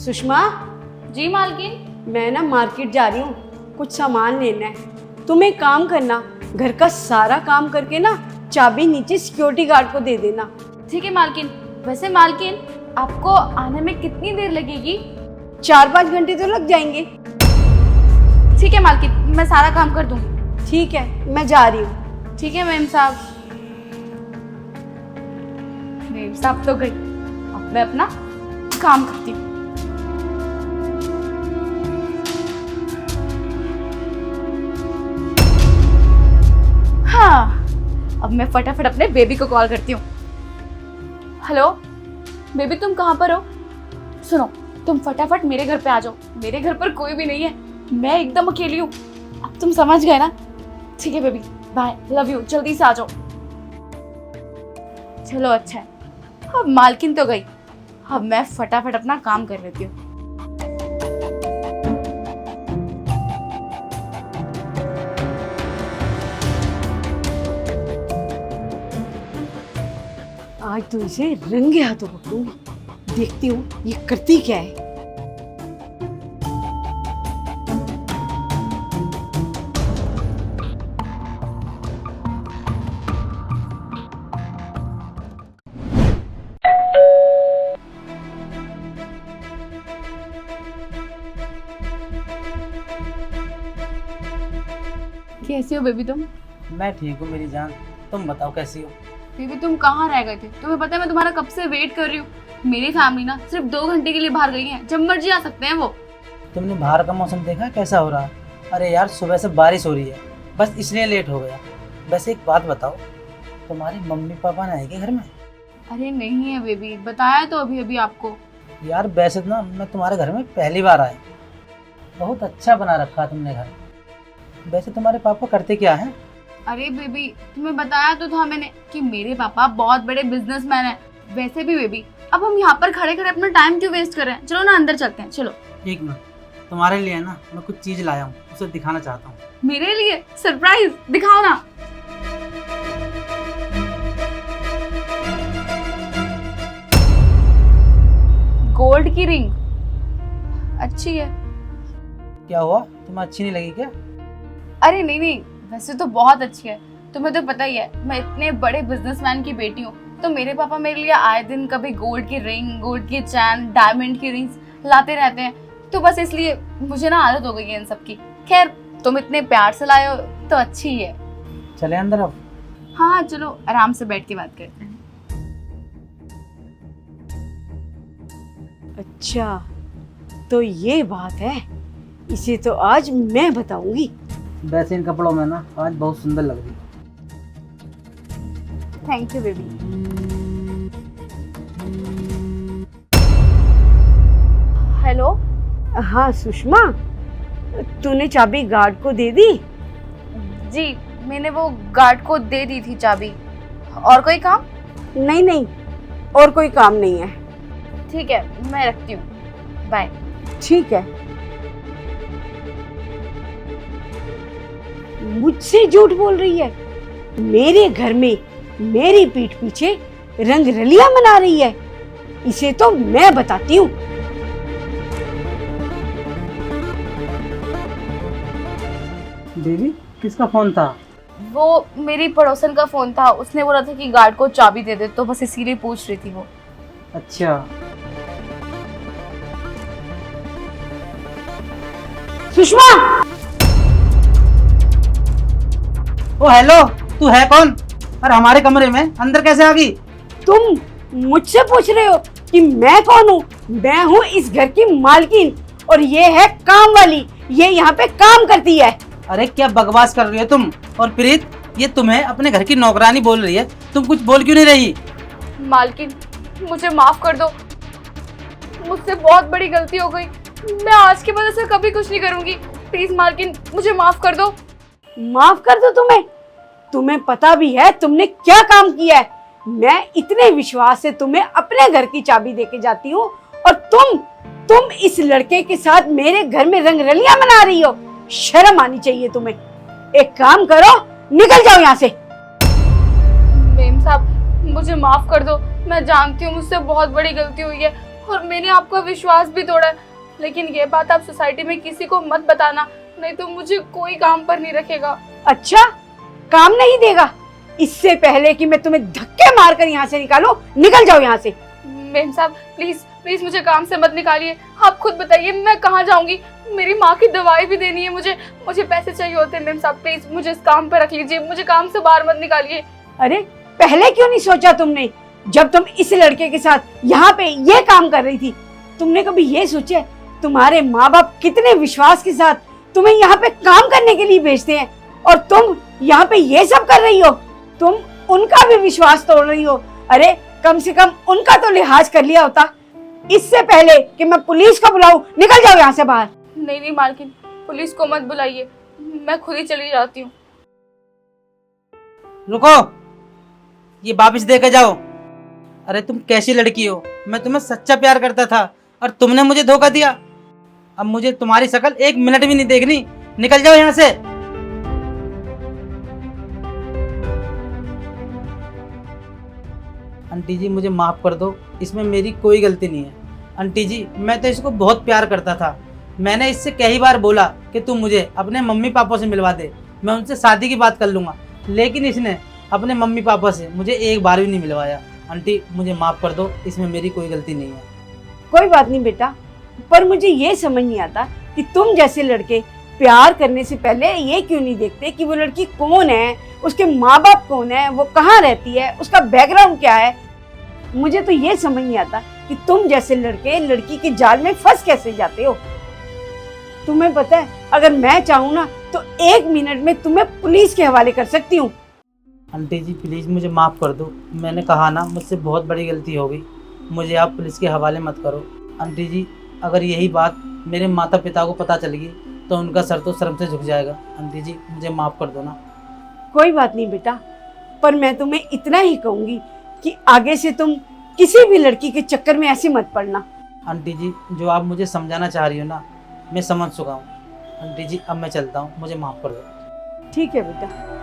सुषमा, जी मालकिन। मैं ना मार्केट जा रही हूँ, कुछ सामान लेना है। तुम एक काम करना, घर का सारा काम करके ना चाबी नीचे सिक्योरिटी गार्ड को दे देना। ठीक है मालकिन। वैसे मालकिन, आपको आने में कितनी देर लगेगी? 4-5 घंटे तो लग जाएंगे। ठीक है मालकिन, मैं सारा काम कर दूंगी। ठीक है, मैं जा रही हूँ। ठीक है मेम साहब। मेम साहब तो गई, अब मैं अपना काम करती हूँ। हाँ, अब मैं फटाफट अपने बेबी को कॉल करती हूँ। हेलो बेबी, तुम कहाँ पर हो? सुनो, तुम फटाफट मेरे घर पे आ जाओ। मेरे घर पर कोई भी नहीं है, मैं एकदम अकेली हूँ। अब तुम समझ गए ना? ठीक है बेबी, बाय, लव यू, जल्दी से आ जाओ। चलो अच्छा है, अब मालकिन तो गई, अब मैं फटाफट अपना काम कर लेती हूँ। आज तो इसे रंगे हाथों पकड़ूंगी, देखती हूँ ये करती क्या है। कैसी हो बेबी तुम? मैं ठीक हूँ मेरी जान, तुम बताओ कैसी हो? बेबी तुम कहाँ रह गए थे? तुम्हें पता है मैं तुम्हारा कब से वेट कर रही हूँ। मेरी फैमिली ना सिर्फ 2 घंटे के लिए बाहर गई है, जब मर्जी आ सकते हैं वो। तुमने बाहर का मौसम देखा कैसा हो रहा है? अरे यार, सुबह से बारिश हो रही है, बस इसलिए लेट हो गया। वैसे एक बात बताओ, तुम्हारी मम्मी पापा नहीं है क्या घर में? अरे नहीं है बेबी, बताया तो अभी अभी आपको। यार वैसे तो ना मैं तुम्हारे घर में पहली बार आया, बहुत अच्छा बना रखा तुमने घर। वैसे तुम्हारे पापा करते क्या हैं? अरे बेबी, तुम्हें बताया तो था मैंने कि मेरे पापा बहुत बड़े बिजनेसमैन हैं। वैसे भी बेबी, अब हम यहाँ पर खड़े खड़े अपना टाइम क्यों वेस्ट कर रहे हैं? चलो ना अंदर चलते हैं, चलो। एक मिनट, तुम्हारे लिए ना मैं कुछ चीज लाया हूँ, उसे दिखाना चाहता हूँ। मेरे लिए सरप्राइज? दिखाओ ना। गोल्ड की रिंग अच्छी है। क्या हुआ, तुम्हें अच्छी नहीं लगी क्या? अरे नहीं नहीं, वैसे तो बहुत अच्छी है। तुम्हें तो पता ही है मैं इतने बड़े बिजनेसमैन की बेटी हूँ, तो मेरे पापा मेरे लिए आए दिन कभी गोल्ड की रिंग, गोल्ड की चैन, डायमंड की रिंग्स लाते रहते हैं। तो बस इसलिए मुझे ना आदत हो गई है इन सब की। खैर, तुम इतने प्यार से लाए हो तो अच्छी ही है। चले अंदर अब? हाँ चलो, आराम से बैठ के बात करते हैं। अच्छा, तो ये बात है, इसे तो आज मैं बताऊंगी। वैसे इन कपड़ों में ना आज बहुत सुंदर लग रही है। Thank you baby. हेलो। हाँ सुषमा, तूने चाबी गार्ड को दे दी? जी, मैंने वो गार्ड को दे दी थी चाबी। और कोई काम? नहीं नहीं, और कोई काम नहीं है। ठीक है, मैं रखती हूँ, बाय। ठीक है। मुझसे झूठ बोल रही है, मेरे घर में मेरी पीठ पीछे रंगरलियां मना रही है। इसे तो मैं बताती हूँ। बेबी, किसका फोन था? वो मेरी पड़ोसन का फोन था, उसने बोला था कि गार्ड को चाबी दे दे, तो बस इसीलिए पूछ रही थी वो। अच्छा। सुषमा! ओ हेलो, तू है कौन? और हमारे कमरे में अंदर कैसे आ गई? तुम मुझसे पूछ रहे हो कि मैं कौन हूँ? मैं हूँ इस घर की मालकिन, और ये है काम वाली, ये यहाँ पे काम करती है। अरे क्या बकवास कर रही हो तुम? और प्रीत, ये तुम्हें अपने घर की नौकरानी बोल रही है, तुम कुछ बोल क्यों नहीं रही? मालकिन, मुझे माफ कर दो, मुझसे बहुत बड़ी गलती हो गई। मैं आज के बाद ऐसा कभी कुछ नहीं करूंगी। प्लीज मालकिन, मुझे माफ कर दो। माफ कर दो तुम्हें? तुम्हें पता भी है तुमने क्या काम किया है? मैं इतने विश्वास से तुम्हें अपने घर की चाबी देके जाती हूँ, और तुम इस लड़के के साथ मेरे घर में रंगरलियां मना रही हो। शर्म आनी चाहिए तुम्हें। एक काम करो, निकल जाओ यहाँ से। मेम साहब, मुझे माफ कर दो, मैं जानती हूँ मुझसे बहुत बड़ी गलती हुई है, और मैंने आपका विश्वास भी तोड़ा है। लेकिन ये बात आप सोसाइटी में किसी को मत बताना, नहीं तो मुझे कोई काम पर नहीं रखेगा। अच्छा, काम नहीं देगा? इससे पहले कि मैं तुम्हें धक्के मारकर यहाँ से निकालूं, निकल जाओ यहाँ से। मेम साहब प्लीज प्लीज मुझे काम से मत निकालिए। आप खुद बताइए मैं कहाँ जाऊंगी? मेरी माँ की दवाई भी देनी है, मुझे पैसे चाहिए होते हैं। मेम साहब प्लीज मुझे इस काम पे रख लीजिए, मुझे काम से बाहर मत निकालिए। अरे पहले क्यों नहीं सोचा तुमने? जब तुम इस लड़के के साथ यहाँ पे ये काम कर रही थी, तुमने कभी ये सोचा तुम्हारे माँ बाप कितने विश्वास के साथ तुम्हें यहाँ पे काम करने के लिए भेजते हैं, और तुम यहाँ पे ये सब कर रही हो? तुम उनका भी विश्वास तोड़ रही हो। अरे कम से कम उनका तो लिहाज कर लिया होता इससे पहले कि मैं पुलिस को बुलाऊं। निकल जाओ यहाँ से बाहर। नहीं मालकिन, पुलिस को मत बुलाइए, मैं खुद ही चली जाती हूँ। रुको, ये वापिस दे के जाओ। अरे तुम कैसी लड़की हो? मैं तुम्हें सच्चा प्यार करता था और तुमने मुझे धोखा दिया। अब मुझे तुम्हारी शक्ल 1 मिनट भी नहीं देखनी। निकल जाओ यहाँ से। आंटी जी मुझे माफ़ कर दो, इसमें मेरी कोई गलती नहीं है। आंटी जी मैं तो इसको बहुत प्यार करता था। मैंने इससे कई बार बोला कि तू मुझे अपने मम्मी पापा से मिलवा दे, मैं उनसे शादी की बात कर लूँगा, लेकिन इसने अपने मम्मी पापा से मुझे एक बार भी नहीं मिलवाया। आंटी मुझे माफ़ कर दो, इसमें मेरी कोई गलती नहीं है। कोई बात नहीं बेटा, पर मुझे ये समझ नहीं आता कि तुम जैसे लड़के प्यार करने से पहले ये क्यों नहीं देखते कि वो लड़की कौन है, उसके माँ बाप कौन है, वो कहाँ रहती है, उसका बैकग्राउंड क्या है। मुझे तो ये समझ नहीं आता कि तुम जैसे लड़के लड़की के जाल में फंस कैसे जाते हो। तुम्हें पता है अगर मैं चाहूँ ना तो 1 मिनट में तुम्हें पुलिस के हवाले कर सकती हूँ। आंटी जी प्लीज़ मुझे माफ़ कर दो, मैंने कहा ना मुझसे बहुत बड़ी गलती हो गई, मुझे आप पुलिस के हवाले मत करो। आंटी जी अगर यही बात मेरे माता पिता को पता चल गई तो उनका सर तो शर्म से झुक जाएगा। आंटी जी मुझे माफ़ कर दो ना। कोई बात नहीं बेटा, पर मैं तुम्हें इतना ही कहूँगी कि आगे से तुम किसी भी लड़की के चक्कर में ऐसे मत पड़ना। आंटी जी जो आप मुझे समझाना चाह रही हो ना, मैं समझ चुका हूँ। आंटी जी अब मैं चलता हूँ, मुझे माफ़ कर दो। ठीक है बेटा।